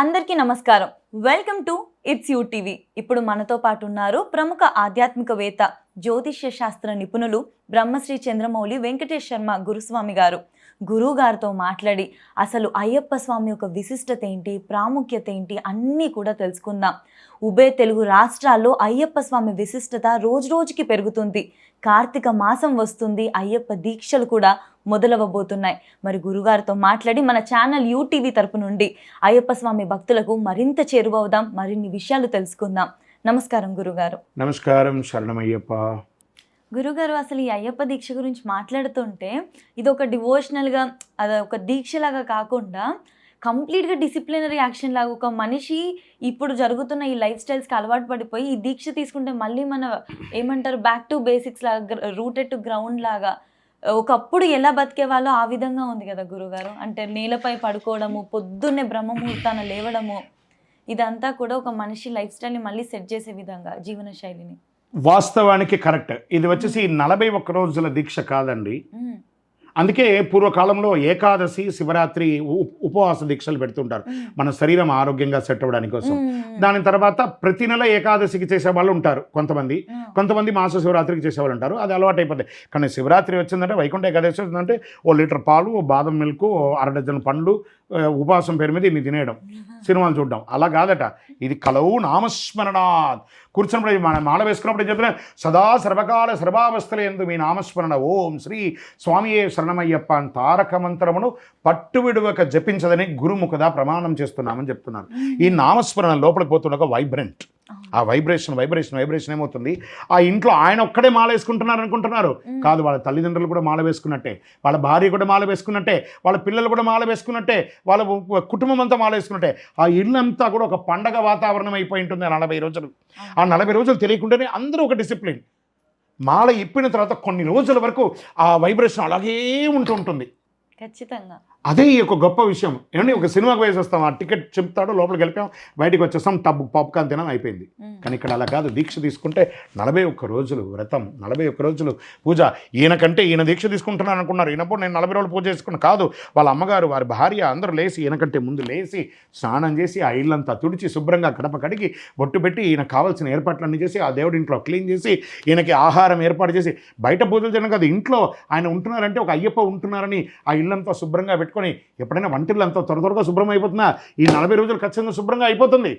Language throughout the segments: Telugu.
అందరికీ నమస్కారం. Welcome to it's you TV. ఇప్పుడు మనతో పాటు ఉన్నారు ప్రముఖ ఆధ్యాత్మికవేత్త, జ్యోతిష్య శాస్త్ర నిపుణులు బ్రహ్మశ్రీ చంద్రమౌళి వెంకటేష్ శర్మ గురుస్వామి గారు. గురువు గారితో మాట్లాడి అసలు అయ్యప్ప స్వామి యొక్క విశిష్టత ఏంటి, ప్రాముఖ్యత ఏంటి అన్నీ కూడా తెలుసుకుందాం. ఉభయ తెలుగు రాష్ట్రాల్లో అయ్యప్ప స్వామి విశిష్టత రోజు రోజుకి పెరుగుతుంది. కార్తీక మాసం వస్తుంది, అయ్యప్ప దీక్షలు కూడా మొదలవ్వబోతున్నాయి. మరి గురుగారితో మాట్లాడి మన ఛానల్ యూటీవీ తరపు నుండి అయ్యప్ప స్వామి భక్తులకు మరింత చేరువవుదాం, మరిన్ని విషయాలు తెలుసుకుందాం. నమస్కారం గురుగారు. నమస్కారం, శరణమయ్యప్ప. గురుగారు, అసలు ఈ అయ్యప్ప దీక్ష గురించి మాట్లాడుతుంటే ఇది ఒక డివోషనల్గా, అది ఒక దీక్షలాగా కాకుండా కంప్లీట్గా డిసిప్లినరీ యాక్షన్ లాగా ఒక మనిషి ఇప్పుడు జరుగుతున్న ఈ లైఫ్ స్టైల్స్కి అలవాటు పడిపోయి ఈ దీక్ష తీసుకుంటే మళ్ళీ మన ఏమంటారు బ్యాక్ టు బేసిక్స్ లాగా, రూటెడ్ టు గ్రౌండ్ లాగా ఒకప్పుడు ఎలా బతికే వాళ్ళో ఆ విధంగా ఉంది కదా గురుగారు. అంటే నేలపై పడుకోవడము, పొద్దున్నే బ్రహ్మముహూర్తాన లేవడము, ఇదంతా కూడా ఒక మనిషి లైఫ్ స్టైల్ని మళ్ళీ సెట్ చేసే విధంగా జీవన శైలిని. వాస్తవానికి కరెక్ట్. ఇది వచ్చేసి 41 రోజుల దీక్ష కాదండి. అందుకే పూర్వకాలంలో ఏకాదశి, శివరాత్రి ఉపవాస దీక్షలు పెడుతుంటారు మన శరీరం ఆరోగ్యంగా సెట్ అవ్వడానికి కోసం. దాని తర్వాత ప్రతి నెల ఏకాదశికి చేసే వాళ్ళు ఉంటారు కొంతమంది మాస శివరాత్రికి చేసేవాళ్ళు ఉంటారు. అది అలవాటు అయిపోతాయి. కానీ శివరాత్రి వచ్చిందంటే, వైకుంఠ ఏకాదశి వచ్చిందంటే ఓ లీటర్ పాలు, ఓ బాదం మిల్క్, ఓ 1/2 డజన్ పండ్లు, ఉపవాసం పేరు మీద ఇన్ని తినేయడం, సినిమాలు చూడడం. అలా కాదట. ఇది కలవు నామస్మరణాత్. కూర్చున్నప్పుడు మన మాల వేసుకున్నప్పుడు ఏం చెప్తున్నా, సదా సర్వకాల సర్వావస్థల యందు మీ నామస్మరణ ఓం శ్రీ స్వామియే శరణమయ్యప్ప అని తారక మంత్రమును పట్టు విడువక జపించదని గురుముఖదా ప్రమాణం చేస్తున్నామని చెప్తున్నారు. ఈ నామస్మరణ లోపలికి పోతున్న వైబ్రెంట్, ఆ వైబ్రేషన్ ఏమవుతుంది, ఆ ఇంట్లో ఆయన ఒక్కడే మాల వేసుకుంటున్నారు అనుకుంటున్నారు. కాదు, వాళ్ళ తల్లిదండ్రులు కూడా మాల వేసుకున్నట్టే, వాళ్ళ భార్య కూడా మాల వేసుకున్నట్టే, వాళ్ళ పిల్లలు కూడా మాల వేసుకున్నట్టే, వాళ్ళ కుటుంబం అంతా మాల వేసుకున్నట్టే. ఆ ఇల్లు అంతా కూడా ఒక పండగ వాతావరణం అయిపోయి ఉంటుంది ఆ 40 రోజులు. ఆ 40 రోజులు తెలియకుండానే అందరూ ఒక డిసిప్లిన్. మాల ఇప్పిన తర్వాత కొన్ని రోజుల వరకు ఆ వైబ్రేషన్ అలాగే ఉంటుంది. ఖచ్చితంగా అదే ఈ యొక్క గొప్ప విషయం. ఏమంటే ఒక సినిమాకి వేసి వస్తాం, ఆ టికెట్ చెప్తాడు, లోపలికి వెళ్ళిపోయాం, బయటికి వచ్చేస్తాం, టబ్ పాప్కార్న్ తినాం, అయిపోయింది. కానీ ఇక్కడ అలా కాదు. దీక్ష తీసుకుంటే 41 రోజులు వ్రతం, 41 రోజులు పూజ. ఈయన దీక్ష తీసుకుంటున్నాను అనుకున్నారు, ఈయనప్పుడు నేను 40 రోజులు పూజ చేసుకున్నాను. కాదు, వాళ్ళ అమ్మగారు, వారి భార్య అందరూ లేచి, ఈయనకంటే ముందు లేచి స్నానం చేసి ఆ ఇల్లంతా తుడిచి శుభ్రంగా గడప కడిగి బొట్టు పెట్టి ఈయనకు కావాల్సిన ఏర్పాట్లన్నీ చేసి ఆ దేవుడి ఇంట్లో క్లీన్ చేసి ఈయనకి ఆహారం ఏర్పాటు చేసి, బయట పూజలు చేయడం కాదు, ఇంట్లో ఆయన ఉంటున్నారంటే ఒక అయ్యప్ప ఉంటున్నారని ఆ ఇల్లంతా శుభ్రంగా పెట్టుకొని, ఎప్పుడైనా వంటిల్లంతా త్వరగా శుభ్రం అయిపోతున్నా, ఈ 40 రోజులు ఖచ్చితంగా శుభ్రంగా అయిపోతుంది.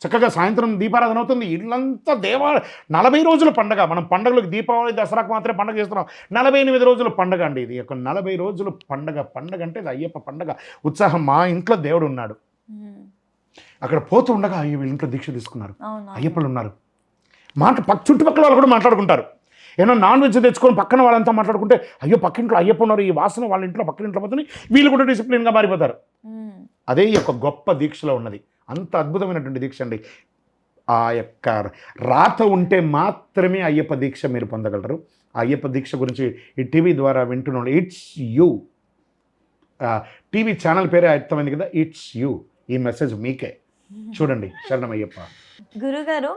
చక్కగా సాయంత్రం దీపారాధన అవుతుంది. ఇల్లంతా 40 రోజుల పండగ. మనం పండుగలకు దీపావళి, దసరాకు మాత్రమే పండగ చేస్తున్నాం. 48 రోజుల పండగ అండి ఇది. ఒక 40 రోజుల పండగ అంటే ఇది అయ్యప్ప పండగ. ఉత్సాహం. మా ఇంట్లో దేవుడు ఉన్నాడు, అక్కడ పోతూ ఉండగా అయ్యో వీళ్ళ ఇంట్లో దీక్ష తీసుకున్నారు, అయ్యప్పలు ఉన్నారు. చుట్టుపక్కల వాళ్ళు కూడా మాట్లాడుకుంటారు. ఏమన్నా నాన్ వెజ్ తెచ్చుకొని పక్కన వాళ్ళంతా మాట్లాడుకుంటే, అయ్యో పక్కింట్లో అయ్యప్ప ఉన్నారు, ఈ వాసన వాళ్ళ ఇంట్లో పక్కన పోతుంది, వీళ్ళు కూడా డిసిప్లిన్గా మారిపోతారు. అదే ఈ యొక్క గొప్ప దీక్షలో ఉన్నది. అంత అద్భుతమైనటువంటి దీక్ష అండి. ఆ యొక్క రాత ఉంటే మాత్రమే అయ్యప్ప దీక్ష మీరు పొందగలరు. ఆ అయ్యప్ప దీక్ష గురించి ఈ టీవీ ద్వారా వింటున్నాడు. ఇట్స్ యూ టీవీ ఛానల్ పేరే అర్థమైంది కదా, ఇట్స్ యూ. ఈ మెసేజ్ మీకే. చూడండి. శరణమయ్యప్ప. గురుగారు,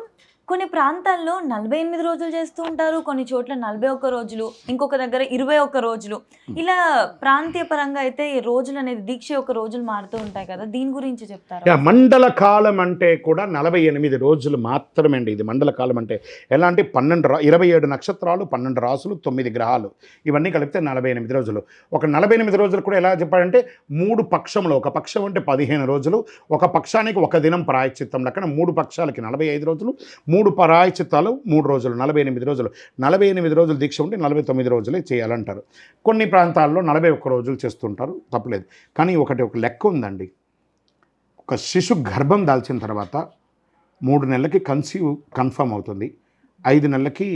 కొన్ని ప్రాంతాల్లో 48 రోజులు చేస్తూ ఉంటారు, కొన్ని చోట్ల 41 రోజులు, ఇంకొక దగ్గర 21 రోజులు. ఇలా ప్రాంతీయ పరంగా అయితే ఈ రోజులు అనేది దీక్ష యొక్క రోజులు మారుతూ ఉంటాయి కదా, దీని గురించి చెప్తారా? మండల కాలం అంటే కూడా 48 రోజులు మాత్రమే అండి. ఇది మండల కాలం అంటే ఎలా అంటే 27 నక్షత్రాలు, 12 రాసులు, 9 గ్రహాలు, ఇవన్నీ కలిపితే 48 రోజులు. ఒక 48 రోజులు కూడా ఎలా చెప్పాలంటే 3 పక్షములు. ఒక పక్షం అంటే 15 రోజులు, ఒక పక్షానికి ఒక దినం ప్రాయశ్చిత్తం లెక్కన 3 పక్షాలకి 45 రోజులు, 3 పరాయచిత్తాలు 3 రోజులు, 48 రోజులు. 48 రోజులు దీక్ష ఉంటే 49 రోజులే చేయాలంటారు. కొన్ని ప్రాంతాల్లో 41 రోజులు చేస్తుంటారు, తప్పలేదు. కానీ ఒక లెక్క ఉందండి. ఒక శిశు గర్భం దాల్చిన తర్వాత 3 నెలలకి కన్ఫర్మ్ అవుతుంది, 5 నెలలకి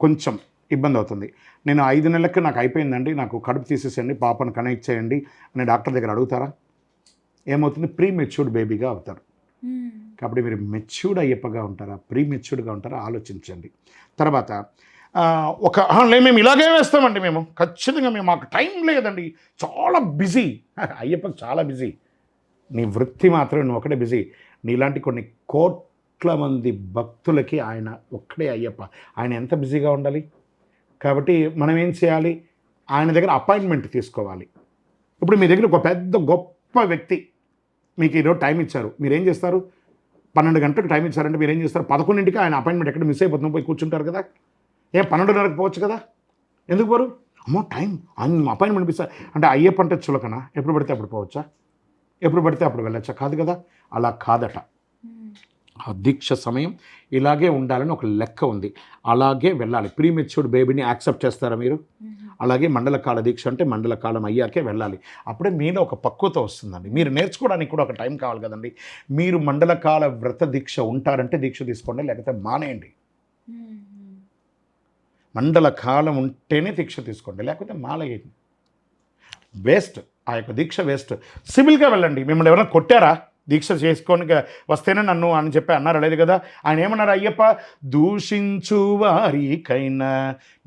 కొంచెం ఇబ్బంది అవుతుంది. నేను 5 నెలలకి నాకు అయిపోయిందండి, నాకు కడుపు తీసేసేయండి, పాపను కనెక్ట్ చేయండి అని డాక్టర్ దగ్గర అడుగుతారా? ఏమవుతుంది? ప్రీ మెచ్యూర్డ్ బేబీగా అవుతారు. కాబట్టి మీరు మెచ్యూర్డ్ అయ్యప్పగా ఉంటారా, ప్రీ మెచ్యూర్డ్గా ఉంటారా ఆలోచించండి. తర్వాత మేము ఇలాగే వేస్తామండి, మేము ఖచ్చితంగా మాకు టైం లేదండి, చాలా బిజీ. అయ్యప్పకి చాలా బిజీ. నీ వృత్తి మాత్రమే నువ్వు ఒకటే బిజీ. నీలాంటి కొన్ని కోట్ల మంది భక్తులకి ఆయన ఒక్కడే అయ్యప్ప. ఆయన ఎంత బిజీగా ఉండాలి? కాబట్టి మనం ఏం చేయాలి? ఆయన దగ్గర అపాయింట్మెంట్ తీసుకోవాలి. ఇప్పుడు మీ దగ్గర ఒక పెద్ద గొప్ప వ్యక్తి మీకు ఈరోజు టైం ఇచ్చారు, మీరేం చేస్తారు? 12 గంటలకు టైం ఇచ్చారంటే మీరేం చేస్తారు? 11ంటికి ఆయన అపాయింట్మెంట్ ఎక్కడ మిస్ అయిపోతున్నాం పోయి కూర్చుంటారు కదా. 12:30కి పోవచ్చు కదా, ఎందుకు పోరు? అమ్మో టైం ఆయన అపాయింట్మెంట్ ఇస్తారు అంటే అయ్యప్ప అంటే చులకనా? ఎప్పుడు పడితే అప్పుడు పోవచ్చా? ఎప్పుడు పడితే అప్పుడు వెళ్ళచ్చా? కాదు కదా, అలా కాదట. ఆ దీక్ష సమయం ఇలాగే ఉండాలని ఒక లెక్క ఉంది, అలాగే వెళ్ళాలి. ప్రీమెచ్యూర్డ్ బేబీని యాక్సెప్ట్ చేస్తారా మీరు? అలాగే మండలకాల దీక్ష అంటే మండలకాలం అయ్యాకే వెళ్ళాలి. అప్పుడే మీలో ఒక పక్వత వస్తుందండి. మీరు నేర్చుకోవడానికి కూడా ఒక టైం కావాలి కదండి. మీరు మండలకాల వ్రత దీక్ష ఉంటారంటే దీక్ష తీసుకోండి, లేకపోతే మానేయండి. మండల కాలం ఉంటేనే దీక్ష తీసుకోండి, లేకపోతే మానేయండి. వేస్ట్, ఆ యొక్క దీక్ష వేస్ట్. సివిల్గా వెళ్ళండి. మిమ్మల్ని ఎవరైనా కొట్టారా? దీక్ష చేసుకొని వస్తేనే నన్ను అని చెప్పి అన్నారు లేదు కదా. ఆయన ఏమన్నారు? అయ్యప్ప దూషించు వారికైనా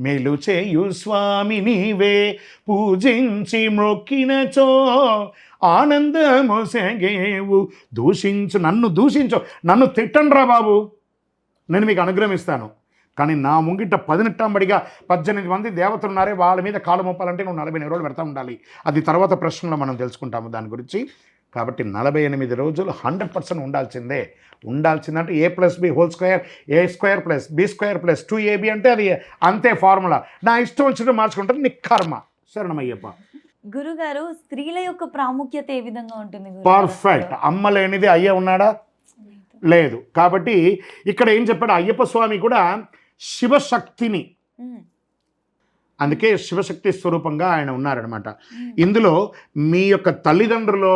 మేలు చేయు స్వామి నీవే, పూజించి మొక్కినచో ఆనందము సెగేవు. దూషించు, నన్ను తిట్టండ్రా బాబు, నేను మీకు అనుగ్రహిస్తాను. కానీ నా ముంగిట 18 మంది దేవతలు ఉన్నారే, వాళ్ళ మీద కాలు మోపాలంటే నువ్వు 48 రోజులు పెడతా ఉండాలి. అది తర్వాత ప్రశ్నలో మనం తెలుసుకుంటాము దాని గురించి. కాబట్టి 48 రోజులు 100% ఉండాల్సిందంటే A+B² A² + B² + 2AB అంటే అది అంతే ఫార్ములా. నా ఇష్టం వచ్చినట్టు మార్చుకుంటారు, నీ కర్మ. శరణమయ్యప్ప. గురుగారు, స్త్రీల యొక్క ప్రాముఖ్యత ఏ విధంగా ఉంటుంది? పర్ఫెక్ట్. అమ్మ లేనిది అయ్య ఉన్నాడా? లేదు. కాబట్టి ఇక్కడ ఏం చెప్పాడు? అయ్యప్ప స్వామి కూడా శివశక్తిని, అందుకే శివశక్తి స్వరూపంగా ఆయన ఉన్నారనమాట. ఇందులో మీ యొక్క తల్లిదండ్రులో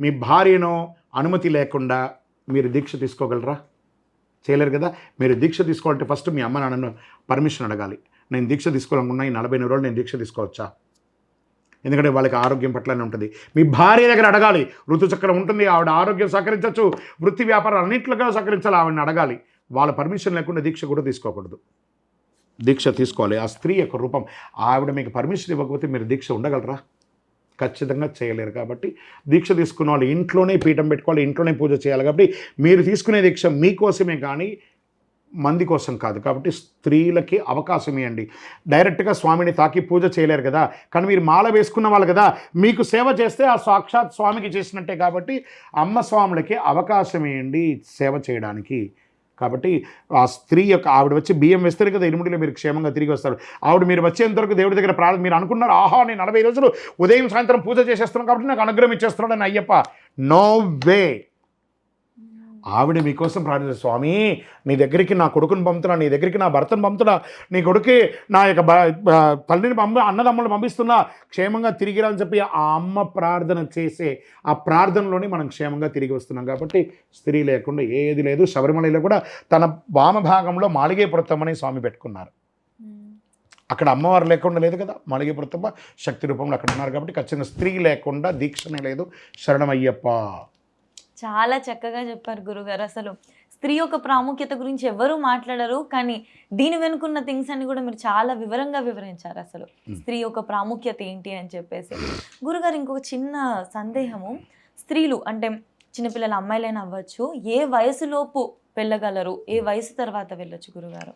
మీ భార్యనో అనుమతి లేకుండా మీరు దీక్ష తీసుకోగలరా? చేయలేరు కదా. మీరు దీక్ష తీసుకోవాలంటే ఫస్ట్ మీ అమ్మ నాన్నను పర్మిషన్ అడగాలి. నేను దీక్ష తీసుకోవాలనుకున్నా, ఈ 48 రోజులు నేను దీక్ష తీసుకోవచ్చా? ఎందుకంటే వాళ్ళకి ఆరోగ్యం పట్లనే ఉంటుంది. మీ భార్య దగ్గర అడగాలి. ఋతుచక్రం ఉంటుంది, ఆవిడ ఆరోగ్యం సహకరించవచ్చు, వృత్తి వ్యాపారం అన్నింటిగా సహకరించాలి, ఆవిడని అడగాలి. వాళ్ళ పర్మిషన్ లేకుండా దీక్ష కూడా తీసుకోకూడదు. దీక్ష తీసుకోవాలి. ఆ స్త్రీ యొక్క రూపం, ఆవిడ మీకు పర్మిషన్ ఇవ్వకపోతే మీరు దీక్ష ఉండగలరా? ఖచ్చితంగా చేయలేరు. కాబట్టి దీక్ష తీసుకున్న వాళ్ళు ఇంట్లోనే పీఠం పెట్టుకోవాలి, ఇంట్లోనే పూజ చేయాలి. కాబట్టి మీరు తీసుకునే దీక్ష మీకోసమే కానీ మంది కోసం కాదు. కాబట్టి స్త్రీలకి అవకాశం ఇవ్వండి. డైరెక్ట్గా స్వామిని తాకి పూజ చేయలేరు కదా, కానీ మీరు మాల వేసుకున్న వాళ్ళు కదా, మీకు సేవ చేస్తే ఆ సాక్షాత్ స్వామికి చేసినట్టే. కాబట్టి అమ్మ స్వాములకి అవకాశం ఇవ్వండి సేవ చేయడానికి. కాబట్టి ఆ స్త్రీ యొక్క ఆవిడ వచ్చి బియ్యం వేస్తారు కదా, ఇరుముడిలో మీరు క్షేమంగా తిరిగి వస్తారు. ఆవిడ మీరు వచ్చేంతవరకు దేవుడి దగ్గర ప్రార్థన, మీరు అనుకున్నారు ఆహా నేను 40 రోజులు ఉదయం సాయంత్రం పూజ చేసేస్తున్నాను కాబట్టి నాకు అనుగ్రహం ఇచ్చేస్తున్నాడు అని అయ్యప్ప. No way. ఆవిడ మీకోసం ప్రార్థించారు. స్వామి నీ దగ్గరికి నా కొడుకుని పంపుతున్నా, నీ దగ్గరికి నా భర్తను పంపుతున్నా, నీ కొడుకు నా యొక్క తల్లిని అన్నదమ్ములను పంపిస్తున్నా, క్షేమంగా తిరిగిరా అని చెప్పి ఆ అమ్మ ప్రార్థన చేసే ఆ ప్రార్థనలోనే మనం క్షేమంగా తిరిగి వస్తున్నాం. కాబట్టి స్త్రీ లేకుండా ఏది లేదు. శబరిమలలో కూడా తన వామభాగంలో మాళిగేపురత్తమ్మని స్వామి పెట్టుకున్నారు. అక్కడ అమ్మవారు లేకుండా లేదు కదా, మాళిగేపురత్తమ్మ శక్తి రూపంలో అక్కడ ఉన్నారు. కాబట్టి ఖచ్చితంగా స్త్రీ లేకుండా దీక్షనే లేదు. శరణమయ్యప్ప. చాలా చక్కగా చెప్పారు గురుగారు. అసలు స్త్రీ యొక్క ప్రాముఖ్యత గురించి ఎవరు మాట్లాడరు, కానీ దీని వెనుకున్న థింగ్స్ అన్ని కూడా మీరు చాలా వివరంగా వివరించారు. అసలు స్త్రీ యొక్క ప్రాముఖ్యత ఏంటి అని చెప్పేసి. గురుగారు, ఇంకొక చిన్న సందేహము, స్త్రీలు అంటే చిన్నపిల్లల అమ్మాయిలైనా అవ్వచ్చు, ఏ వయసులోపు వెళ్ళగలరు, ఏ వయసు తర్వాత వెళ్ళొచ్చు గురుగారు?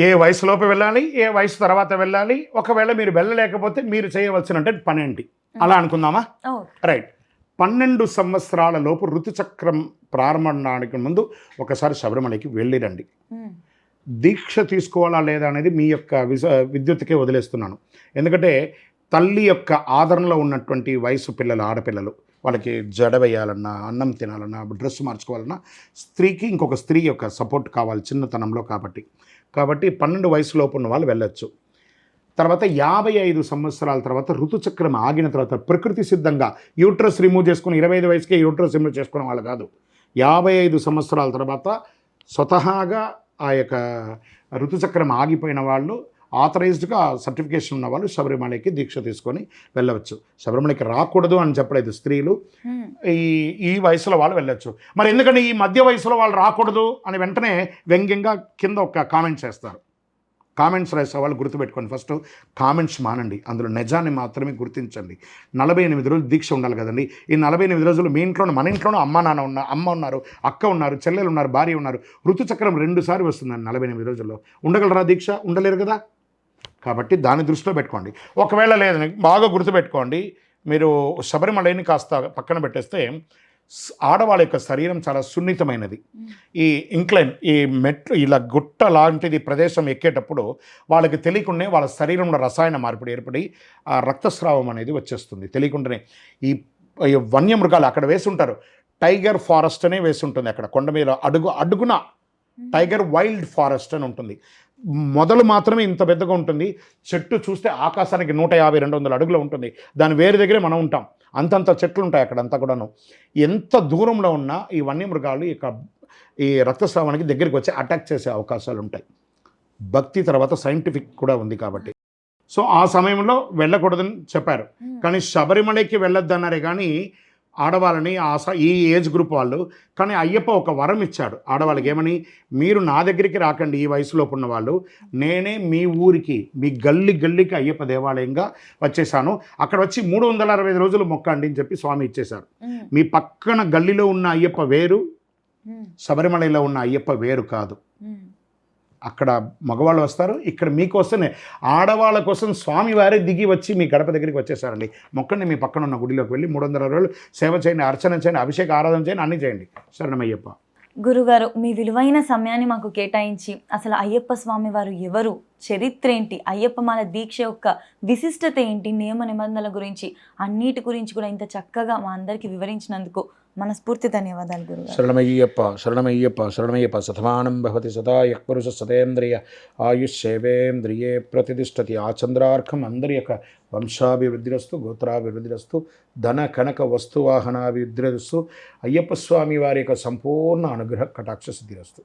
ఏ వయసులోపు వెళ్ళాలి, ఏ వయసు తర్వాత వెళ్ళాలి? ఒకవేళ మీరు వెళ్ళలేకపోతే మీరు చేయవలసిన పని ఏంటి అలా అనుకుందామా? రైట్. 12 సంవత్సరాల లోపు ఋతుచక్రం ప్రారంభానికి ముందు ఒకసారి శబరిమలకి వెళ్ళిరండి. దీక్ష తీసుకోవాలా లేదా అనేది మీ యొక్క విద్యుత్తుకే వదిలేస్తున్నాను. ఎందుకంటే తల్లి యొక్క ఆదరణలో ఉన్నటువంటి వయసు పిల్లలు, ఆడపిల్లలు, వాళ్ళకి జడ వేయాలన్నా, అన్నం తినాలన్నా, డ్రెస్ మార్చుకోవాలన్నా స్త్రీకి ఇంకొక స్త్రీ యొక్క సపోర్ట్ కావాలి చిన్నతనంలో. కాబట్టి 12 వయసులోపు ఉన్న వాళ్ళు వెళ్ళొచ్చు. తర్వాత 55 సంవత్సరాల తర్వాత ఋతుచక్రం ఆగిన తర్వాత ప్రకృతి సిద్ధంగా యూట్రస్ రిమూవ్ చేసుకుని 25 వయసుకే యూట్రస్ రిమూవ్ చేసుకునే వాళ్ళు కాదు. 55 సంవత్సరాల తర్వాత స్వతహాగా ఆ యొక్క ఋతుచక్రం ఆగిపోయిన వాళ్ళు, ఆథరైజ్డ్గా సర్టిఫికేషన్ ఉన్న వాళ్ళు శబరిమలకి దీక్ష తీసుకొని వెళ్ళవచ్చు. శబరిమలకి రాకూడదు అని చెప్పలేదు స్త్రీలు. ఈ వయసులో వాళ్ళు వెళ్ళొచ్చు. మరి ఎందుకంటే ఈ మధ్య వయసులో వాళ్ళు రాకూడదు అని వెంటనే వ్యంగ్యంగా కింద ఒక కామెంట్ చేస్తారు. కామెంట్స్ రాసే వాళ్ళు గుర్తుపెట్టుకోండి. ఫస్ట్ కామెంట్స్ మానండి, అందులో నిజాన్ని మాత్రమే గుర్తించండి. 48 రోజులు దీక్ష ఉండాలి కదండి. ఈ 48 రోజులు మీ ఇంట్లోనూ మన ఇంట్లోనూ అమ్మ ఉన్నారు, అక్క ఉన్నారు, చెల్లెలు ఉన్నారు, భార్య ఉన్నారు. ఋతుచక్రం 2 సార్లు వస్తుందండి 48 రోజుల్లో. ఉండగలరా దీక్ష? ఉండలేరు కదా. కాబట్టి దాన్ని దృష్టిలో పెట్టుకోండి. ఒకవేళ లేదని బాగా గుర్తుపెట్టుకోండి. మీరు శబరిమలని కాస్త పక్కన పెట్టేస్తే ఆడవాళ్ళ యొక్క శరీరం చాలా సున్నితమైనది. ఈ ఇంక్లైన్, ఈ మెట్లు ఇలా గుట్ట లాంటిది ప్రదేశం ఎక్కేటప్పుడు వాళ్ళకి తెలియకుండానే వాళ్ళ శరీరంలో రసాయన మార్పిడి ఏర్పడి ఆ రక్తస్రావం అనేది వచ్చేస్తుంది తెలియకుండానే. ఈ వన్యమృగాలు అక్కడ వేసి ఉంటారు, టైగర్ ఫారెస్ట్ అనే వేసి ఉంటుంది అక్కడ కొండ మీద అడుగున టైగర్ వైల్డ్ ఫారెస్ట్ అని ఉంటుంది. మొదలు మాత్రమే ఇంత పెద్దగా ఉంటుంది, చెట్టు చూస్తే ఆకాశానికి 150-200 అడుగులు ఉంటుంది. దాని వేరు దగ్గరే మనం ఉంటాం, అంతంత చెట్లు ఉంటాయి అక్కడంతా కూడాను. ఎంత దూరంలో ఉన్నా ఈ వన్యమృగాలు ఈ రక్తస్రావానికి దగ్గరికి వచ్చి అటాక్ చేసే అవకాశాలు ఉంటాయి. భక్తి తర్వాత సైంటిఫిక్ కూడా ఉంది కాబట్టి. సో ఆ సమయంలో వెళ్ళకూడదని చెప్పారు, కానీ శబరిమలకి వెళ్ళొద్దన్నారే కానీ ఆడవాళ్ళని ఈ ఏజ్ గ్రూప్ వాళ్ళు. కానీ అయ్యప్ప ఒక వరం ఇచ్చాడు ఆడవాళ్ళకి, ఏమని, మీరు నా దగ్గరికి రాకండి ఈ వయసులోపు ఉన్న వాళ్ళు, నేనే మీ ఊరికి, మీ గల్లీకి అయ్యప్ప దేవాలయంగా వచ్చేసాను, అక్కడ వచ్చి 365 రోజులు మొక్కండి అని చెప్పి స్వామి ఇచ్చేశారు. మీ పక్కన గల్లీలో ఉన్న అయ్యప్ప వేరు, శబరిమలలో ఉన్న అయ్యప్ప వేరు కాదు. అక్కడ మగవాళ్ళు వస్తారు, ఇక్కడ మీకోసమే ఆడవాళ్ళ కోసం స్వామివారే దిగి వచ్చి మీ గడప దగ్గరికి వచ్చేసారండి. మొక్కండి, మీ పక్కన ఉన్న గుడిలోకి వెళ్ళి 360 రోజులు సేవ చేయండి, అర్చన చేయండి, అభిషేక ఆరాధన చేయండి, అన్నీ చేయండి. శరణమయ్యప్ప. గురుగారు, మీ విలువైన సమయాన్ని మాకు కేటాయించి అసలు అయ్యప్ప స్వామి వారు ఎవరు, చరిత్ర ఏంటి, అయ్యప్ప మాల దీక్ష యొక్క విశిష్టత ఏంటి, నియమ నిబంధనల గురించి అన్నిటి గురించి కూడా ఇంత చక్కగా మా అందరికీ వివరించినందుకు మనస్ఫూర్తి ధన్యవాదాలు గురుగారు. శరణమయ్యప్ప శరణమయ్యప్ప శరణమయ్యప్ప. శతమానం భవతి సదా యఃపురుష సతేంద్రియ ఆయుష్యేవేంద్రియే ప్రతిష్టతి. ఆ చంద్రార్కం అందరి యొక్క వంశాభివృద్ధిరస్తు, గోత్రాభివృద్ధిరస్తు, ధన కనక వస్తువాహనాభివృద్ధిరస్తు. అయ్యప్ప స్వామి వారి యొక్క సంపూర్ణ అనుగ్రహ కటాక్ష సిద్ధిరస్తు.